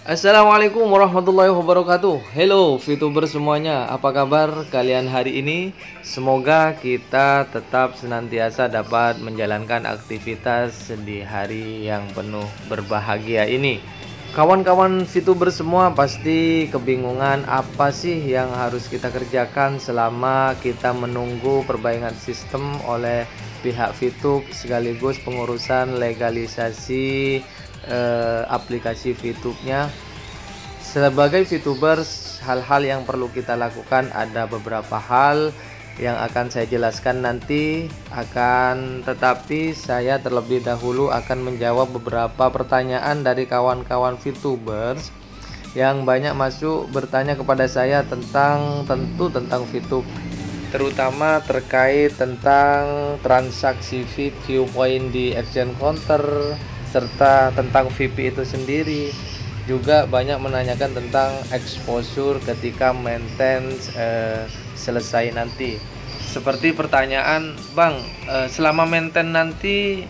Assalamualaikum warahmatullahi wabarakatuh. Hello VTuber semuanya, apa kabar kalian hari ini? Semoga kita tetap senantiasa dapat menjalankan aktivitas di hari yang penuh berbahagia ini. Kawan-kawan VTuber semua pasti kebingungan apa sih yang harus kita kerjakan selama kita menunggu perbaikan sistem oleh pihak VTube sekaligus pengurusan legalisasi aplikasi VTube-nya. Sebagai VTubers, hal-hal yang perlu kita lakukan ada beberapa hal yang akan saya jelaskan nanti, tetapi saya terlebih dahulu akan menjawab beberapa pertanyaan dari kawan-kawan VTubers yang banyak masuk bertanya kepada saya tentang VTube, terutama terkait tentang transaksi viewpoint di exchange counter serta tentang VP itu sendiri. Juga banyak menanyakan tentang exposure ketika maintenance selesai nanti. Seperti pertanyaan, Bang, selama maintenance nanti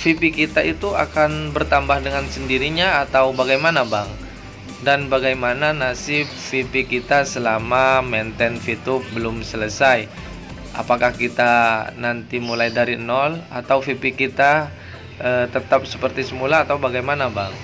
VP kita itu akan bertambah dengan sendirinya atau bagaimana, Bang? Dan bagaimana nasib VP kita selama maintenance VTube belum selesai? Apakah kita nanti mulai dari nol atau VP kita tetap seperti semula atau bagaimana, Bang?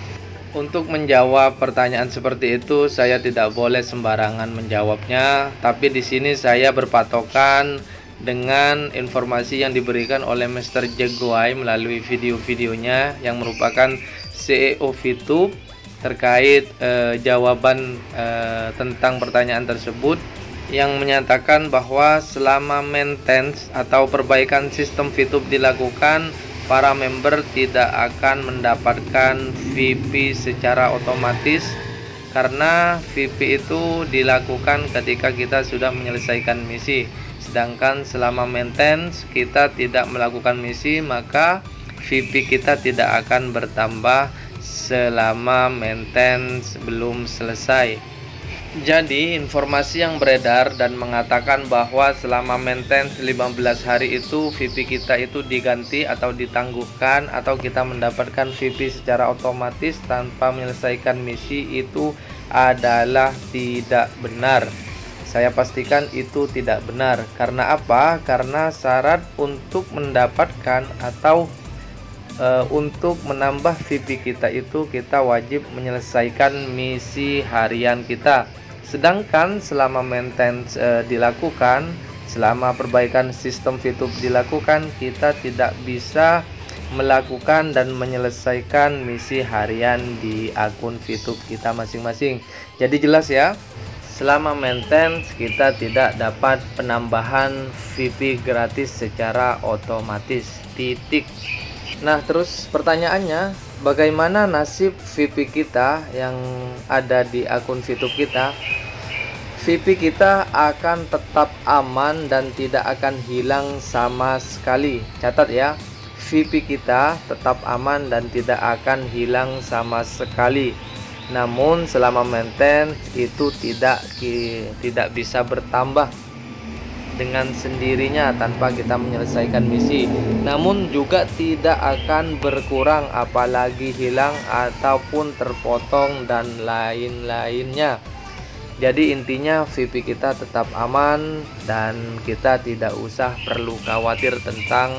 Untuk menjawab pertanyaan seperti itu, saya tidak boleh sembarangan menjawabnya, tapi di sini saya berpatokan dengan informasi yang diberikan oleh Mr. Jaguai melalui video-videonya yang merupakan CEO VTube terkait jawaban tentang pertanyaan tersebut, yang menyatakan bahwa selama maintenance atau perbaikan sistem VTube dilakukan, para member tidak akan mendapatkan VP secara otomatis karena VP itu dilakukan ketika kita sudah menyelesaikan misi. Sedangkan selama maintenance kita tidak melakukan misi, maka VP kita tidak akan bertambah selama maintenance belum selesai. Jadi informasi yang beredar dan mengatakan bahwa selama maintenance 15 hari itu VP kita itu diganti atau ditangguhkan atau kita mendapatkan VP secara otomatis tanpa menyelesaikan misi itu adalah tidak benar. Saya pastikan itu tidak benar. Karena apa? Karena syarat untuk mendapatkan atau untuk menambah VP kita itu kita wajib menyelesaikan misi harian kita. Sedangkan selama maintenance dilakukan, selama perbaikan sistem VTube dilakukan, kita tidak bisa melakukan dan menyelesaikan misi harian di akun VTube kita masing-masing. Jadi jelas ya, selama maintenance kita tidak dapat penambahan VP gratis secara otomatis. Titik. Nah, terus pertanyaannya, bagaimana nasib VP kita yang ada di akun VTube kita? VP kita akan tetap aman dan tidak akan hilang sama sekali. Catat ya, VP kita tetap aman dan tidak akan hilang sama sekali. Namun selama maintenance itu tidak bisa bertambah dengan sendirinya tanpa kita menyelesaikan misi. Namun juga tidak akan berkurang apalagi hilang ataupun terpotong dan lain-lainnya. Jadi intinya VP kita tetap aman dan kita tidak usah perlu khawatir tentang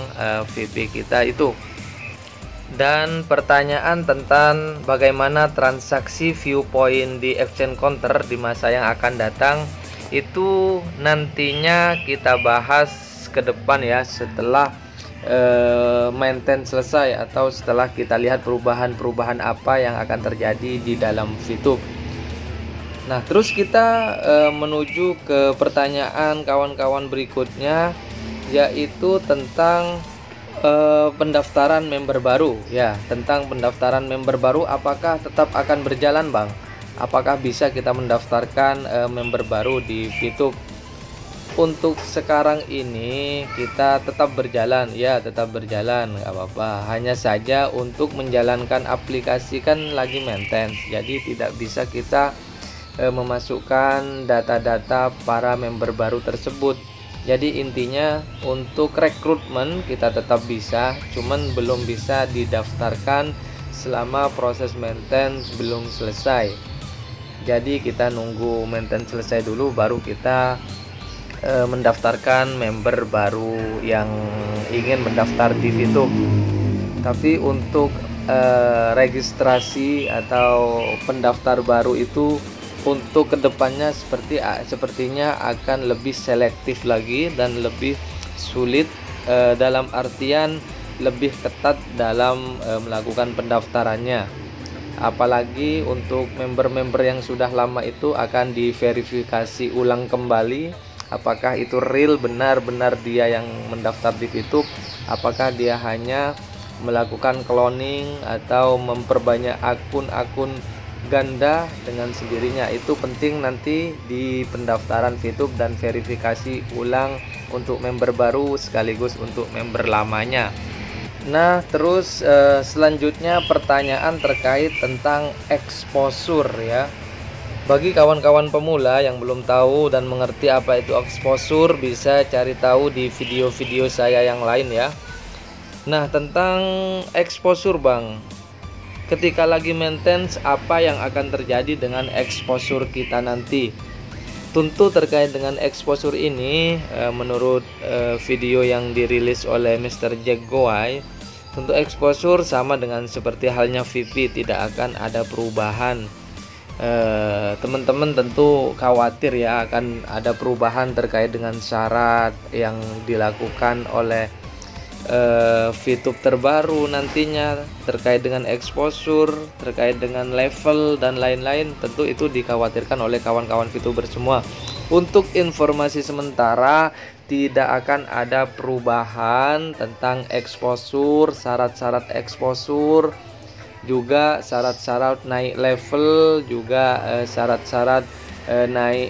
VP kita itu. Dan pertanyaan tentang bagaimana transaksi viewpoint di exchange counter di masa yang akan datang, itu nantinya kita bahas ke depan ya, setelah maintenance selesai atau setelah kita lihat perubahan-perubahan apa yang akan terjadi di dalam VTube. Nah, terus kita menuju ke pertanyaan kawan-kawan berikutnya, yaitu tentang pendaftaran member baru ya. Tentang pendaftaran member baru, apakah tetap akan berjalan, Bang? Apakah bisa kita mendaftarkan member baru di VTube? Untuk sekarang ini kita tetap berjalan ya, tetap berjalan, nggak apa-apa. Hanya saja untuk menjalankan aplikasi kan lagi maintenance, jadi tidak bisa kita memasukkan data-data para member baru tersebut. Jadi intinya untuk rekrutmen kita tetap bisa, cuman belum bisa didaftarkan selama proses maintenance belum selesai. Jadi kita nunggu maintenance selesai dulu baru kita mendaftarkan member baru yang ingin mendaftar di VTube. Tapi untuk registrasi atau pendaftar baru itu untuk kedepannya sepertinya akan lebih selektif lagi dan lebih sulit, dalam artian lebih ketat dalam melakukan pendaftarannya. Apalagi untuk member-member yang sudah lama itu akan diverifikasi ulang kembali apakah itu real benar-benar dia yang mendaftar di VTube, apakah dia hanya melakukan cloning atau memperbanyak akun-akun ganda dengan sendirinya. Itu penting nanti di pendaftaran VTube dan verifikasi ulang untuk member baru sekaligus untuk member lamanya. Nah, terus selanjutnya pertanyaan terkait tentang exposure ya. Bagi kawan-kawan pemula yang belum tahu dan mengerti apa itu exposure, bisa cari tahu di video-video saya yang lain ya. Nah, tentang exposure Bang, ketika lagi maintenance apa yang akan terjadi dengan exposure kita nanti? Tentu terkait dengan exposure ini, menurut video yang dirilis oleh Mr. Jack Goai, tentu exposure sama dengan seperti halnya VP, tidak akan ada perubahan. Teman-teman tentu khawatir ya akan ada perubahan terkait dengan syarat yang dilakukan oleh VTube terbaru nantinya terkait dengan exposure, terkait dengan level dan lain-lain. Tentu itu dikhawatirkan oleh kawan-kawan VTuber semua. Untuk informasi sementara, tidak akan ada perubahan tentang exposure, syarat-syarat exposure, juga syarat-syarat naik level, juga syarat-syarat naik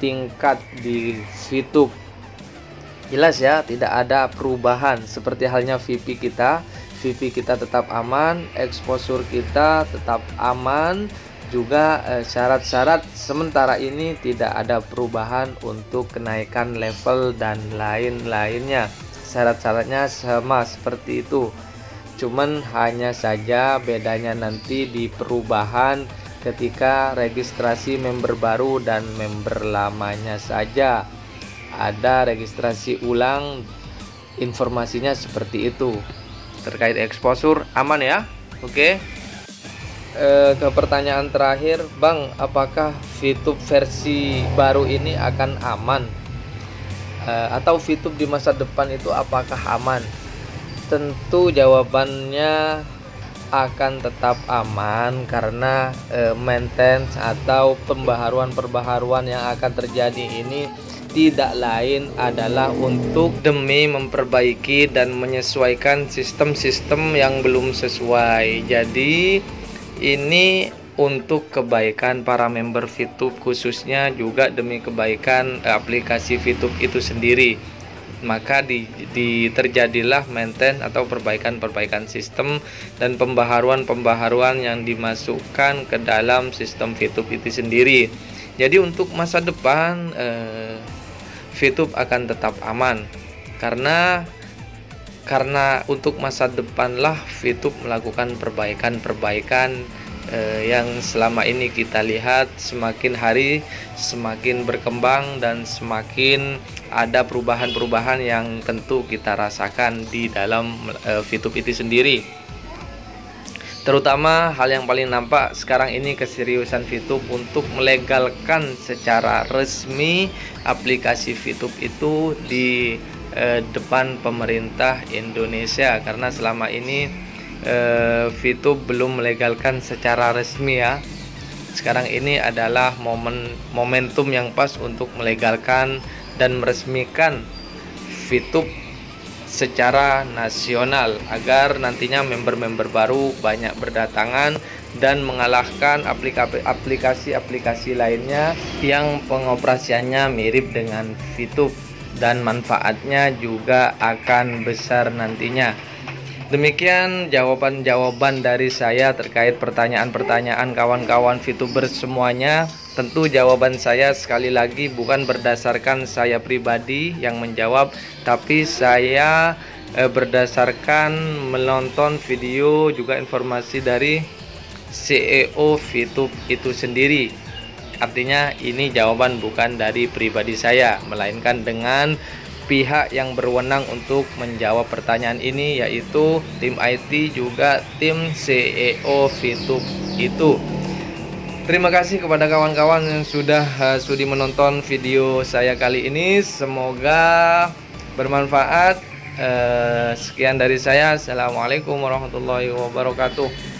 tingkat di VTube. Jelas ya, tidak ada perubahan seperti halnya VP kita. VP kita tetap aman, exposure kita tetap aman, juga syarat-syarat sementara ini tidak ada perubahan untuk kenaikan level dan lain-lainnya. Syarat-syaratnya sama seperti itu. Cuman hanya saja bedanya nanti di perubahan ketika registrasi member baru dan member lamanya saja. Ada registrasi ulang, informasinya seperti itu. Terkait exposure aman ya. Oke. Ke pertanyaan terakhir, Bang, apakah VTube versi baru ini akan aman? Atau VTube di masa depan itu apakah aman? Tentu jawabannya akan tetap aman karena maintenance atau pembaharuan-perbaharuan yang akan terjadi ini tidak lain adalah untuk demi memperbaiki dan menyesuaikan sistem-sistem yang belum sesuai. Jadi ini untuk kebaikan para member VTube, khususnya juga demi kebaikan aplikasi VTube itu sendiri. Maka terjadilah maintenance atau perbaikan-perbaikan sistem dan pembaharuan-pembaharuan yang dimasukkan ke dalam sistem VTube itu sendiri. Jadi untuk masa depan VTube akan tetap aman karena untuk masa depanlah VTube melakukan perbaikan-perbaikan yang selama ini kita lihat semakin hari semakin berkembang dan semakin ada perubahan-perubahan yang tentu kita rasakan di dalam VTube itu sendiri. Terutama hal yang paling nampak sekarang ini keseriusan VTube untuk melegalkan secara resmi aplikasi VTube itu di depan pemerintah Indonesia, karena selama ini VTube belum melegalkan secara resmi ya. Sekarang ini adalah momentum yang pas untuk melegalkan dan meresmikan VTube secara nasional agar nantinya member-member baru banyak berdatangan dan mengalahkan aplikasi-aplikasi lainnya yang pengoperasiannya mirip dengan VTube dan manfaatnya juga akan besar nantinya. Demikian jawaban-jawaban dari saya terkait pertanyaan-pertanyaan kawan-kawan VTuber semuanya. Tentu jawaban saya sekali lagi bukan berdasarkan saya pribadi yang menjawab, tapi saya berdasarkan menonton video juga informasi dari CEO VTube itu sendiri. Artinya ini jawaban bukan dari pribadi saya, melainkan dengan pihak yang berwenang untuk menjawab pertanyaan ini, yaitu tim IT juga tim CEO VTube itu. Terima kasih kepada kawan-kawan yang sudah sudi menonton video saya kali ini. Semoga bermanfaat. Sekian dari saya. Assalamualaikum warahmatullahi wabarakatuh.